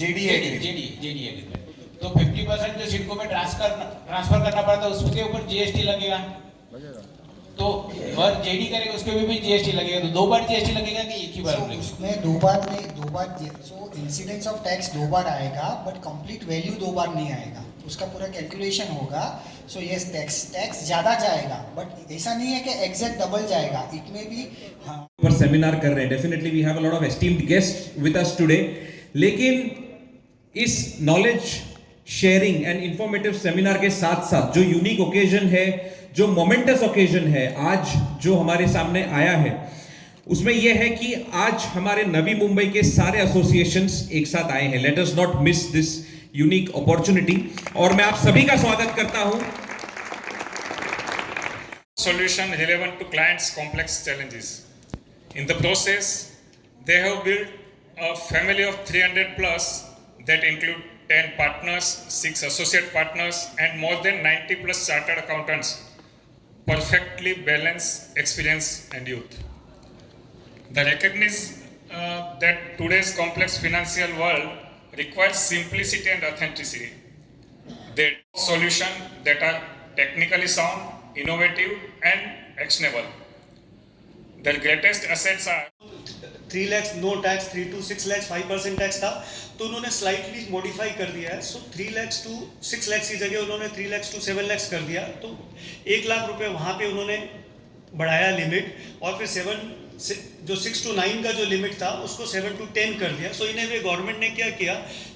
JD agreement. तो 50% जो सिडको में ट्रांसफर करना पड़ता है उसके ऊपर जीएसटी लगेगा। तो और जेडी करेगा उसके भी जीएसटी लगेगा। तो 2 बार जीएसटी लगेगा कि एक ही बार लगेगा? उसमें 2 बार नहीं, 2 बार। सो इंसिडेंस ऑफ टैक्स 2 बार आएगा, बट कंप्लीट वैल्यू 2 बार नहीं आएगा। उसका पूरा कैलकुलेशन होगा। सो यस, टैक्स ज़्यादा जाएगा, बट ऐसा नहीं है कि एग्जैक्ट डबल जाएगा। इट में भी हाँ पर सेमिनार कर रहे हैं। Definitely we have a lot of esteemed guest with us today. लेकिन इस knowledge sharing and informative seminar के साथ साथ जो यूनिक ओकेजन है, जो मोमेंटस ओकेजन है आज जो हमारे सामने आया है, उसमें यह है कि आज हमारे नवी मुंबई के सारे एसोसिएशंस एक साथ आए हैं। Let us not miss this unique opportunity. और मैं आप सभी का स्वागत करता हूं। Solution relevant to clients' complex challenges. In the process, they have built a family of 300 plus that include 10 partners, 6 associate partners, and more than 90 plus chartered accountants. Perfectly balanced experience and youth. They recognize that today's complex financial world requires simplicity and authenticity. They solutions that are technically sound, innovative and actionable. Their greatest assets are 3 lakhs no tax, 3 to 6 lakhs 5% tax था, तो उन्होंने slightly modify कर दिया है। सो 3 lakhs to 6 lakhs की जगह उन्होंने 3 lakhs to 7 lakhs कर दिया। तो 1 लाख रुपए वहाँ पे उन्होंने बढ़ाया लिमिट, और फिर 6 to 9 का जो लिमिट था उसको 7 to 10 कर दिया। सो इन वे गवर्नमेंट ने क्या किया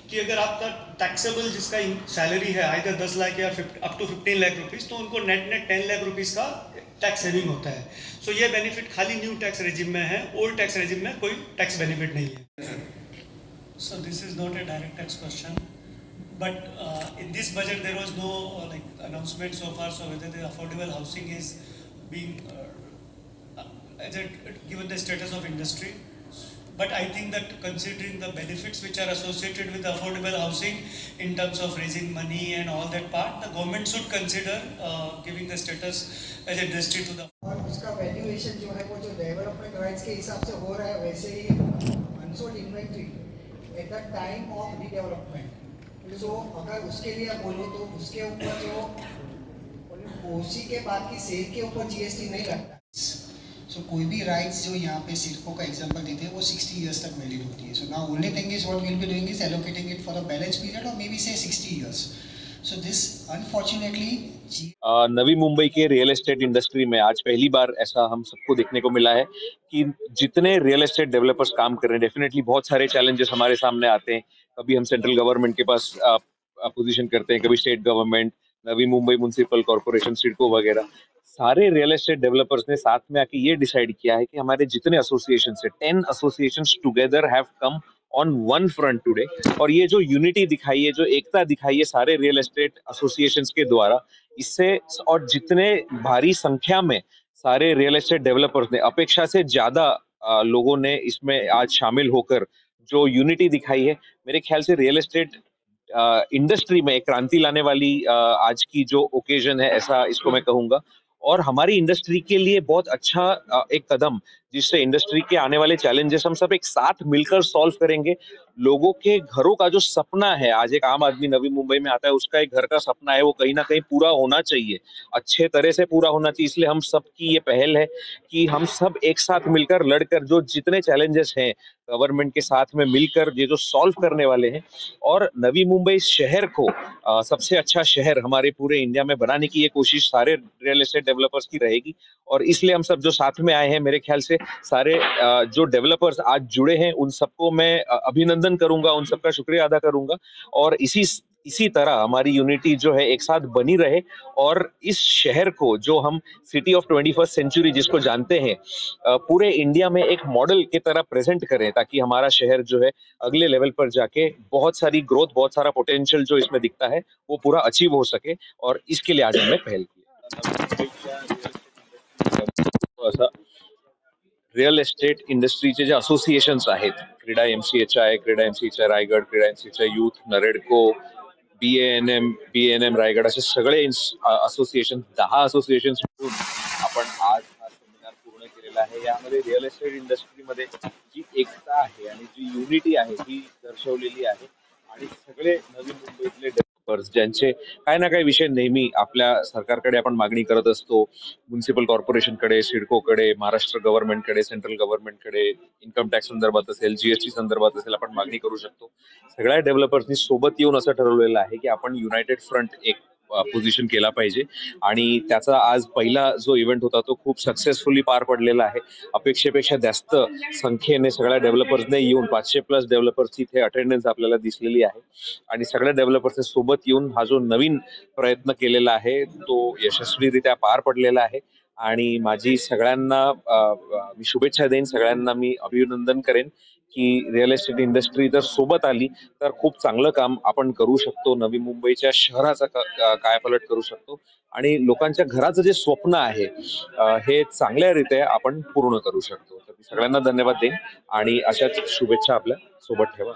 कि अगर आपका टैक्सेबल जिसका सैलरी है आइदर 10 लाख या अप टू 15 लाख रुपीज़, तो उनको नेट 10 लाख रुपीज़ का टैक्स सेविंग होता है। सो ये बेनिफिट खाली न्यू टैक्स रेजिम में है, ओल्ड टैक्स रेजिम में कोई टैक्स बेनिफिट नहीं है। So this is not a direct tax question, but in this budget there was no like announcement so far, so whether the affordable housing is being given the status of industry. But I think that considering the benefits which are associated with affordable housing in terms of raising money and all that part, the government should consider giving the status as a industry to the. और उसका valuation जो है वो जो development rights के हिसाब से हो रहा है, वैसे ही unsold inventory at the time of redevelopment. So अगर उसके लिए बोलो तो उसके ऊपर जो उसी के बाद की सेल के ऊपर जीएसटी नहीं लगता। सो कोई भी राइट्स जो यहाँ पे सिडको का एग्जांपल देते हैं वो 60 इयर्स तक वैलिड होती है। So now only thing is what we will be doing is allocating it for a balance period और मे बी से 60 years. So this unfortunately Navi Mumbai के रियल एस्टेट इंडस्ट्री में आज पहली बार ऐसा हम सबको देखने को मिला है कि जितने रियल एस्टेट डेवलपर्स काम कर रहे हैं, डेफिनेटली बहुत सारे चैलेंजेस हमारे सामने आते हैं। कभी हम सेंट्रल गवर्नमेंट के पास अपोजिशन करते हैं, कभी state government, Navi Mumbai municipal corporation, CIDCO वगैरह। सारे रियल एस्टेट डेवलपर्स ने साथ में आके ये डिसाइड किया है कि हमारे जितने एसोसिएशन है, 10 associations together have come on one front today. और ये जो यूनिटी दिखाई है, जो एकता दिखाई है सारे रियल एस्टेट एसोसिएशंस के द्वारा, इससे और जितने भारी संख्या में सारे रियल एस्टेट डेवलपर्स ने, अपेक्षा से ज्यादा लोगों ने इसमें आज शामिल होकर जो यूनिटी दिखाई है, मेरे ख्याल से रियल एस्टेट इंडस्ट्री में एक क्रांति लाने वाली आज की जो ओकेजन है, ऐसा इसको मैं कहूंगा। और हमारी इंडस्ट्री के लिए बहुत अच्छा एक कदम, जिससे इंडस्ट्री के आने वाले चैलेंजेस हम सब एक साथ मिलकर सॉल्व करेंगे। लोगों के घरों का जो सपना है, आज एक आम आदमी नवी मुंबई में आता है, उसका एक घर का सपना है, वो कहीं ना कहीं पूरा होना चाहिए, अच्छे तरह से पूरा होना चाहिए। इसलिए हम सब की ये पहल है कि हम सब एक साथ मिलकर लड़कर जो जितने चैलेंजेस हैं गवर्नमेंट के साथ में मिलकर ये जो सॉल्व करने वाले हैं, और नवी मुंबई शहर को सबसे अच्छा शहर हमारे पूरे इंडिया में बनाने की ये कोशिश सारे रियल एस्टेट डेवलपर्स की रहेगी। और इसलिए हम सब जो साथ में आए हैं, मेरे ख्याल से सारे जो डेवलपर्स आज जुड़े हैं, उन सबको मैं अभिनंदन करूंगा, उन सबका शुक्रिया अदा करूंगा। और इसी तरह हमारी यूनिटी जो है एक साथ बनी रहे, और इस शहर को, जो हम सिटी ऑफ 21st सेंचुरी जिसको जानते हैं, पूरे इंडिया में एक मॉडल की तरह प्रेजेंट करें, ताकि हमारा शहर जो है अगले लेवल पर जाके बहुत सारी ग्रोथ, बहुत सारा पोटेंशियल जो इसमें दिखता है वो पूरा अचीव हो सके। और इसके लिए आज हमने पहल की। रियल एस्टेट इंडस्ट्रीचे जे असोसिएशन्स आहेत, क्रीडा एमसीएचआय, क्रीडा एमसीएचआय रायगड, क्रीडा एमसीएचआय यूथ, नरेडको, बीएएनएम रायगड, असे सगळे असोसिएशन, 10 असोसिएशन्स मिळून आपण आज हा सेमिनार पूर्ण केलेला आहे। यामध्ये रिअल एस्टेट इंडस्ट्रीमध्ये जी एकता आहे आणि जी युनिटी आहे ही दर्शवलेली आहे। आणि सगळे नवी मुंबईतले डेव्हलपर्स ज्यांचे काही ना काही विषय नेहमी आपल्या सरकारकडे आपण मागणी करत असतो, म्युन्सिपल कॉर्पोरेशनकडे, सिडकोकडे, महाराष्ट्र गव्हर्नमेंटकडे, सेंट्रल गव्हर्नमेंटकडे, इन्कम टॅक्स संदर्भात असेल, जीएसटी संदर्भात असेल, आपण मागणी करू शकतो. सगळ्या डेव्हलपर्सनी सोबत येऊन असं ठरवलेलं आहे की आपण युनायटेड फ्रंट एक पोझिशन केला पाहिजे आणि त्याचा आज पहिला जो इव्हेंट होता तो खूप सक्सेसफुली पार पडलेला आहे. अपेक्षेपेक्षा जास्त संख्येने सगळ्या डेव्हलपर्सने येऊन 500+ डेव्हलपर्सची इथे अटेंडन्स आपल्याला दिसलेली आहे आणि सगळ्या डेव्हलपर्सने सोबत येऊन हा जो नवीन प्रयत्न केलेला आहे तो यशस्वीरित्या पार पडलेला आहे आणि माझी सगळ्यांना मी शुभेच्छा देईन, सगळ्यांना मी अभिनंदन करेन की रिअल एस्टेट इंडस्ट्री जर सोबत आली तर खूप चांगलं काम आपण करू शकतो. नवी मुंबईच्या शहराचा कायापालट करू शकतो आणि लोकांच्या घराचं जे स्वप्न आहे हे चांगल्यारीत्या आपण पूर्ण करू शकतो. तर मी सगळ्यांना धन्यवाद देईन आणि अशाच शुभेच्छा आपल्या सोबत ठेवा.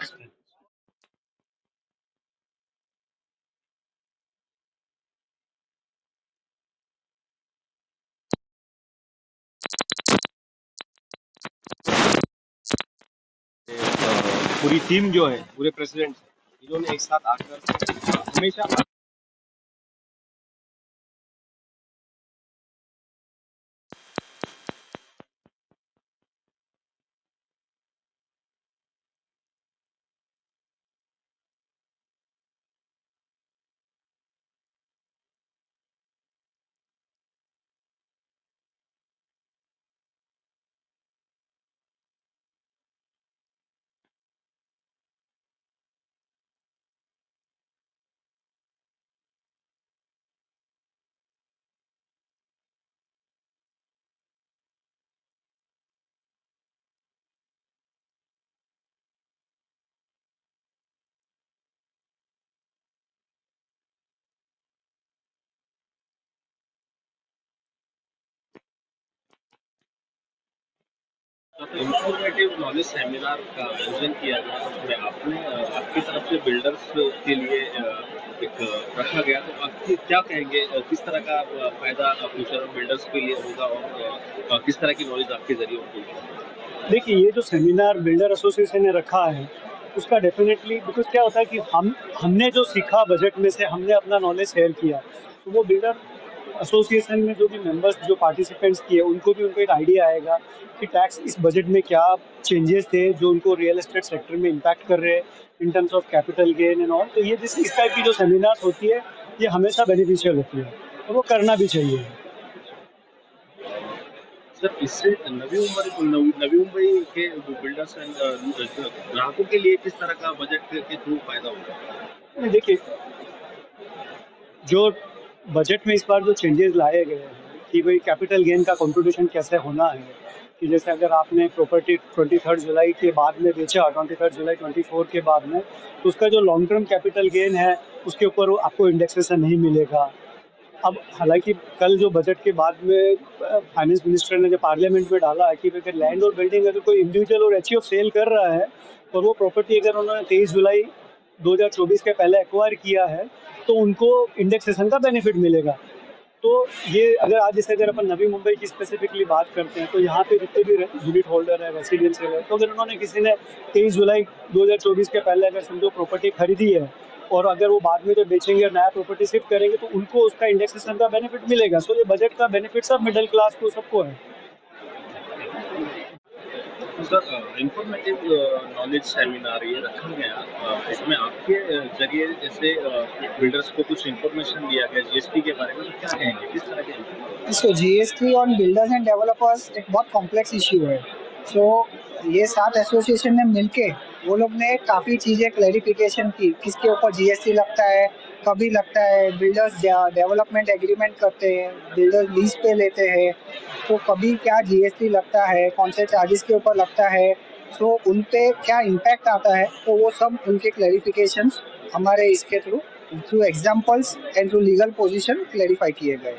पूरी टीम जो है, पूरे प्रेसिडेंट इन्होंने एक साथ आकर हमेशा इंफॉर्मेटिव नॉलेज सेमिनार का आयोजन किया गया उसमें आपने आपकी तरफ से बिल्डर्स के लिए एक रखा गया, तो आप क्या कहेंगे किस तरह का फायदा फ्यूचर बिल्डर्स के लिए होगा और किस तरह की नॉलेज आपके जरिए उनको होगी? देखिए, ये जो सेमिनार बिल्डर एसोसिएशन ने रखा है उसका डेफिनेटली बिकॉज क्या होता है कि हमने जो सीखा बजट में से हमने अपना नॉलेज शेयर किया, तो वो बिल्डर एसोसिएशन में जो भी मेंबर्स जो पार्टिसिपेंट्स किए उनको एक आइडिया आएगा कि टैक्स इस बजट में क्या चेंजेस थे जो उनको रियल एस्टेट सेक्टर में इम्पैक्ट कर रहे हैं in terms of capital gain and all. तो ये इस टाइप की जो सेमिनार्स होती है ये हमेशा बेनिफिशियल होती है और वो करना भी चाहिए. सर, इससे नवी मुंबई के बिल्डर्स एंड ग्राहकों के लिए किस तरह का बजट के थ्रू फायदा होगा? देखिए, जो बजट में इस बार जो चेंजेस लाए गए हैं कि भाई कैपिटल गेन का कंट्रीब्यूशन कैसे होना है, कि जैसे अगर आपने प्रॉपर्टी 23 जुलाई के बाद में बेचा, 23 जुलाई 24 के बाद में, तो उसका जो लॉन्ग टर्म कैपिटल गेन है उसके ऊपर आपको इंडेक्सेशन नहीं मिलेगा. अब हालांकि कल जो बजट के बाद में फाइनेंस मिनिस्टर ने जो पार्लियामेंट में डाला है कि अगर लैंड और बिल्डिंग अगर कोई इंडिविजुअल और एचईएफ सेल कर रहा है और वो प्रॉपर्टी अगर उन्होंने 23 जुलाई 2024 के पहले एक्वायर किया है तो उनको इंडेक्सेशन का बेनिफिट मिलेगा. तो ये अगर अपन नवी मुंबई की स्पेसिफिकली बात करते हैं तो यहाँ पे जितने भी यूनिट होल्डर है, रेसिडेंशियल है, तो अगर उन्होंने किसी ने 23 जुलाई 2024 के पहले अगर समझो प्रॉपर्टी खरीदी है और अगर वो बाद में जो बेचेंगे और नया प्रॉपर्टी शिफ्ट करेंगे तो उनको उसका इंडेक्सेशन का बेनिफिट मिलेगा. सो ये बजट का बेनिफिट सब मिडिल क्लास को सबको है. सर, इंफॉर्मेटिव नॉलेज सेमिनार ये रखा गया, इसमें आपके जरिए जैसे बिल्डर्स को कुछ इंफॉर्मेशन दिया गया जीएसटी के बारे में, तो क्या कहेंगे, किस तरह के? So GST on builders and developers एक बहुत कॉम्प्लेक्स इश्यू है. सो ये 7 एसोसिएशन ने मिलके वो लोग ने काफ़ी चीज़ें क्लैरिफिकेशन की, किसके ऊपर जीएसटी लगता है, कभी लगता है, बिल्डर्स डेवलपमेंट एग्रीमेंट करते हैं, बिल्डर्स लीज पे लेते हैं, तो कभी क्या जीएसटी लगता है, कौन से चार्जेस के ऊपर लगता है, सो उन पे क्या इम्पैक्ट आता है, तो वो सब उनके क्लैरिफिकेशंस हमारे इसके through examples and through legal position clarify किए गए.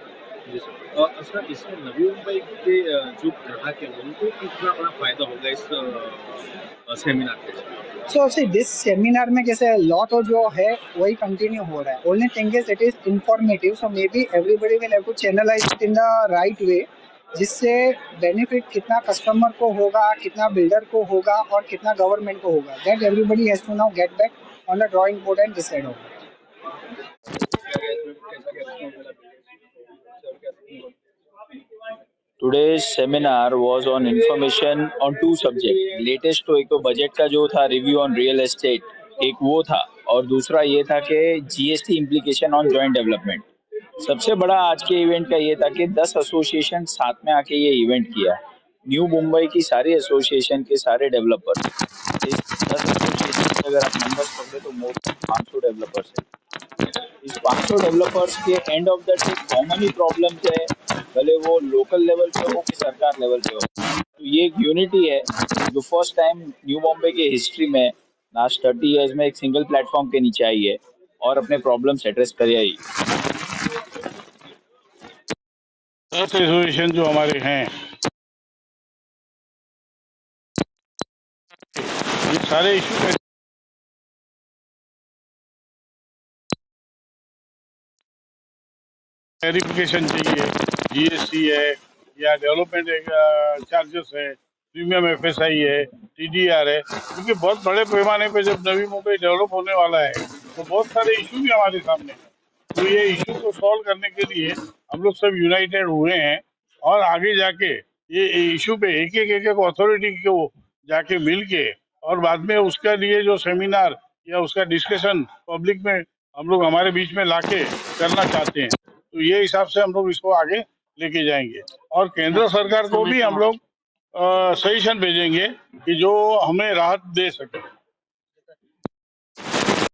और सर, इससे नवी मुंबई के जो ग्राहक हैं उनको कितना बड़ा फायदा होगा इस सेमिनार के? सो सी दिस सेमिनार में जैसे लॉ तो जो है वही कंटिन्यू हो रहा है. Only thing is it is informative, so maybe everybody will have to channelise it in the right way, जिससे बेनिफिट कितना कस्टमर को होगा, कितना बिल्डर को होगा और कितना गवर्नमेंट को होगा, that everybody has to now get back on a drawing board and decide on it. Today's seminar was on information on two subjects. Latest तो एक तो बजट का जो था रिव्यू ऑन रियल एस्टेट, एक वो था, और दूसरा ये था कि GST implication on joint development. सबसे बड़ा आज के इवेंट का ये था कि 10 एसोसिएशन साथ में आके ये इवेंट किया। न्यू मुंबई की सारी एसोसिएशन के सारे डेवलपर्स, इस 10 एसोसिएशन के अगर आप नंबर्स पकड़े तो मोर 500 डेवलपर्स है। इस 500 डेवलपर्स के end of the day common he problems है, भले वो लोकल लेवल पे हो कि सरकार लेवल पे हो। तो ये एक यूनिटी है जो फर्स्ट टाइम न्यू बॉम्बे के हिस्ट्री में लास्ट 30 इयर्स में एक सिंगल प्लेटफॉर्म के नीचे आई है और अपने प्रॉब्लम्स एड्रेस करे आई। 10 एसोसिएशन जो हमारे हैं, ये सारे इशू वेरिफिकेशन चाहिए, जीएसटी है या डेवलपमेंट चार्जेस है, प्रीमियम एफएसआई है, टीडीआर है, क्योंकि बहुत बड़े पैमाने पे जब नवी मुंबई डेवलप होने वाला है तो बहुत सारे इशू भी हमारे सामने हैं। तो ये इशू को सॉल्व करने के लिए हम लोग सब यूनाइटेड हुए हैं और आगे जाके ये इशू पे एक अथॉरिटी को जाके मिल के और बाद में उसके लिए जो सेमिनार या उसका डिस्कशन पब्लिक में हम लोग हमारे बीच में लाके करना चाहते हैं। तो ये हिसाब से हम लोग इसको आगे लेके जाएंगे और केंद्र सरकार को भी हम लोग सजेशन भेजेंगे कि जो हमें राहत दे सके।